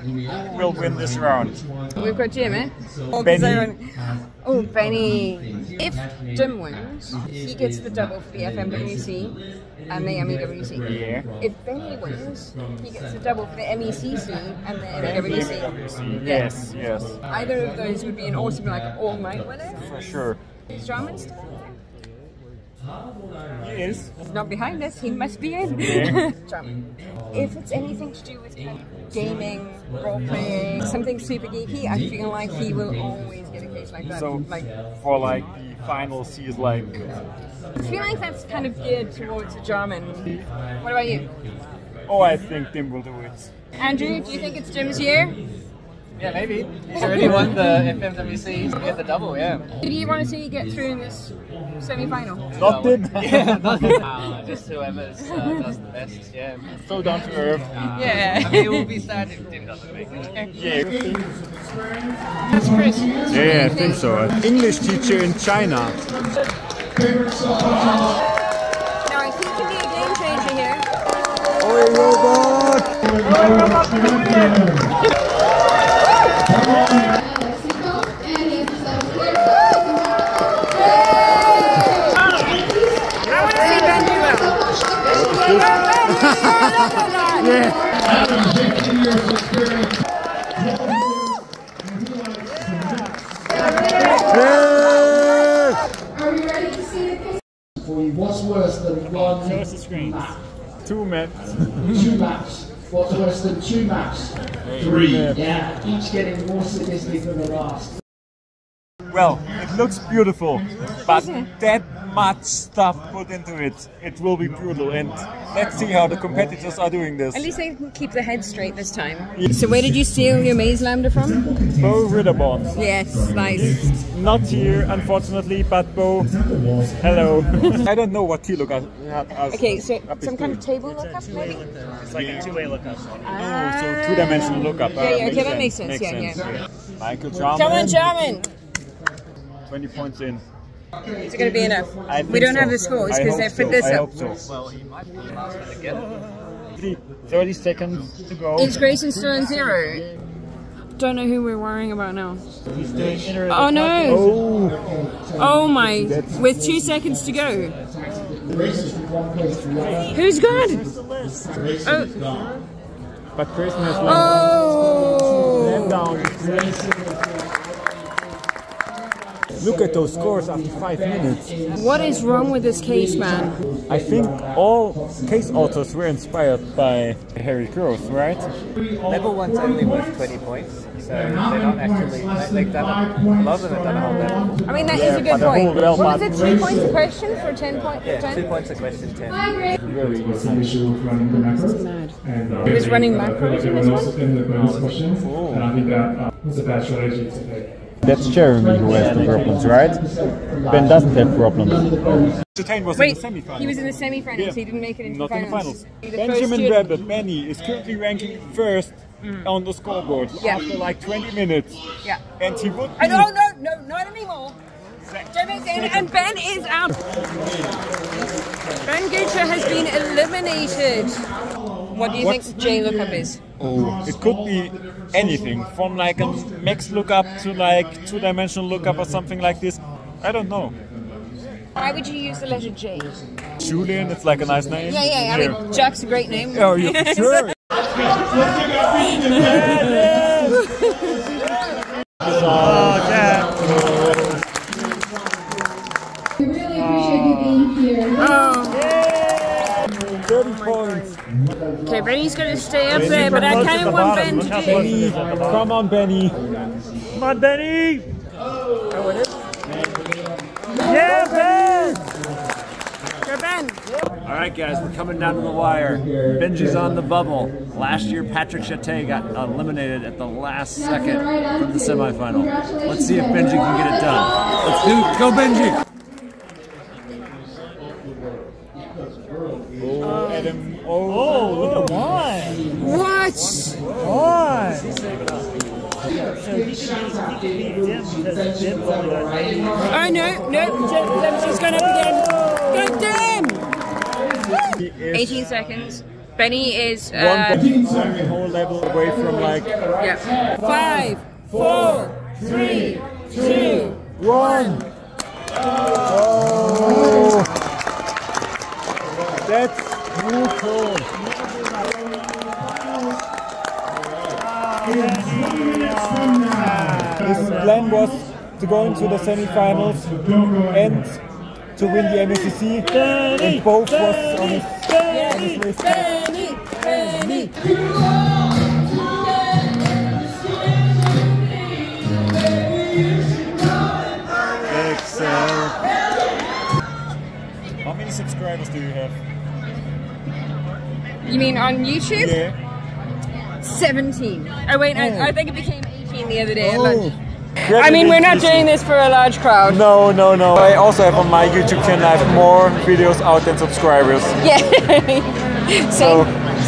will win this round? We've got Jim, eh? Benny. Oh, Benny. If Jim wins, he gets the double for the FMWC and the MEWC. Yeah. If Benny wins, he gets the double for the MECC and the MEWC. Yes, yes. Either of those would be an awesome, like, all-night winner. For sure. Is Jarman still He is. He's not behind us, he must be in. Yeah. Jarman. If it's anything to do with kind of gaming, role-playing, something super geeky, I feel like he will always get a case like that. So, for like the finals, he is like... I feel like that's kind of geared towards a Jarman. What about you? Oh, I think Tim will do it. Andrew, do you think it's Jim's year? Yeah, maybe. He's already won the FMWC, so get the double, yeah. Who do you want to see get through in this semi-final? Not Tim. Yeah, not him. Just whoever does the best, yeah. So down to earth. Yeah. I mean, it will be sad if Tim doesn't make it. Yeah. That's Chris. Yeah, I think so. English teacher in China. Now, he can be a game changer here. Oi, robot! Oi, robot! Yeah. Are we ready to see the picture? For you, what's worse than one map? 2 maps. 2 maps. What's worse than 2 maps? 3. Yeah, each getting more sadistic than the last. Well, it looks beautiful, but that much stuff put into it, it will be brutal, and let's see how the competitors are doing this. At least they can keep their head straight this time. So where did you steal your maze lambda from? Bo Ritterborn. Yes, nice. Not here, unfortunately, but Bo, hello. I don't know what T-lookup is. Okay, so some kind of table lookup, maybe? It's like a two-way lookup. Ah. Oh, so two-dimensional lookup. Yeah, okay, that makes sense. Yeah. Michael Jarman. Come on, Jarman! 20 points in. Is it going to be enough? We don't have the scores because they put this I up. hope so. Well, he might be the last one again. 30 seconds to go. Is Grayson still in 0? Don't know who we're worrying about now. He's doing Oh no! Oh my! That's... With 2 seconds to go. Who's gone? Oh. But Grayson has Oh! down. Look at those scores after 5 minutes. What is wrong with this case, man? I think all case authors were inspired by Harry Gross, right? Level 1's only worth 20 points, so they're not actually, they've done a lot of them have done a whole level. I mean, that is a good point. Well, What was it, 3 points a question for 10 points? Yeah, 2 points a question, 10. Very easy. Mad. He was running macros in this one? And I think that was a bad strategy to take. That's Jeremy who has the problems, right? Ben doesn't have problems. Was Wait, in the semi-finals. he was in the semi-finals, Yeah. he didn't make it into Not the in the finals. finals. Benjamin Rabbit, Benny, is currently ranking first on the scoreboard after like 20 minutes. Yeah. And he would Oh, no, not anymore. Jeremy's in and Ben is out. Ben Gucha has been eliminated. What do you think J lookup is? Oh, it could be anything from like a max lookup to like two-dimensional lookup or something like this. I don't know. Why would you use the letter J? Julian, it's like a nice name. Yeah, I mean, Jack's a great name. Oh, yeah, for sure. We really appreciate you being here. Oh. 30 points. Okay, Benny's going to stay up there, but I kind of want Ben to do Benny, come on, Benny. Come on, Benny. Oh, it is? Yeah, Ben! Go, Ben! Alright guys, we're coming down to the wire. Benji's on the bubble. Last year Patrick Chaté got eliminated at the last second from the semi-final. Let's see if Benji can get it done. Let's go Benji! Oh, Adam. Oh, look at one! What? One! Oh no, she's gone up again. Go damn! 18 seconds. Benny is one whole level away from like. yeah. 5, 4, 3, 2, 1. Oh, that's brutal. His plan was to go into the semi-finals and to win the MEWC, and both was on his list. Excellent. How many subscribers do you have? You mean on YouTube? Yeah. 17. Oh wait, I think it became 18 the other day at Oh. lunch. I mean, we're not doing this for a large crowd. No. I also have on my YouTube channel, I have more videos out than subscribers. Yeah.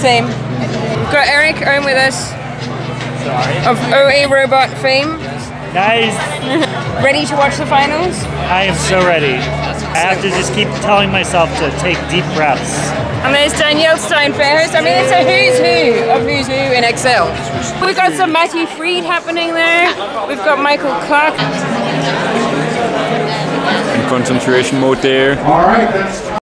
Same. We've got Eric Owen with us. Sorry. Of OA Robot fame. Guys, Ready to watch the finals? I am so ready. I have to just keep telling myself to take deep breaths. And there's Danielle Steinfeld. I mean, it's a who's who in Excel. We've got some Matthew Freed happening there. We've got Michael Clark. In concentration mode there. All right, that's